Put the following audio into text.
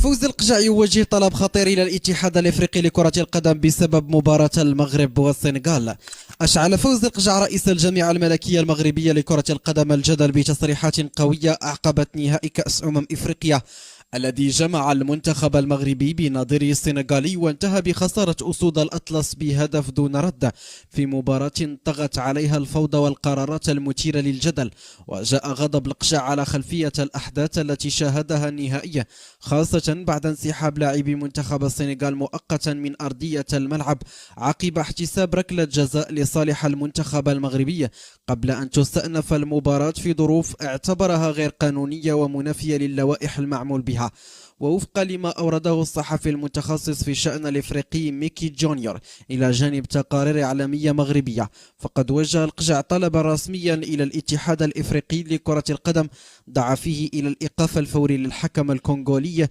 فوز القجع يوجه طلب خطير إلى الاتحاد الإفريقي لكرة القدم بسبب مباراة المغرب والسنغال. أشعل فوز القجع رئيس الجامعة الملكية المغربية لكرة القدم الجدل بتصريحات قوية أعقبت نهائي كأس إفريقيا الذي جمع المنتخب المغربي بنظيره السنغالي وانتهى بخسارة أسود الأطلس بهدف دون رد في مباراة طغت عليها الفوضى والقرارات المثيرة للجدل. وجاء غضب القجع على خلفية الأحداث التي شاهدها النهائي، خاصة بعد انسحاب لاعبي منتخب السنغال مؤقتا من أرضية الملعب عقب احتساب ركلة جزاء لصالح المنتخب المغربي قبل أن تستأنف المباراة في ظروف اعتبرها غير قانونية ومنافية للوائح المعمول بها. ووفقا لما أورده الصحفي المتخصص في الشأن الإفريقي ميكي جونيور إلى جانب تقارير إعلامية مغربية، فقد وجه القجع طلبا رسميا إلى الاتحاد الإفريقي لكرة القدم دعا فيه إلى الإيقاف الفوري للحكم الكونغولي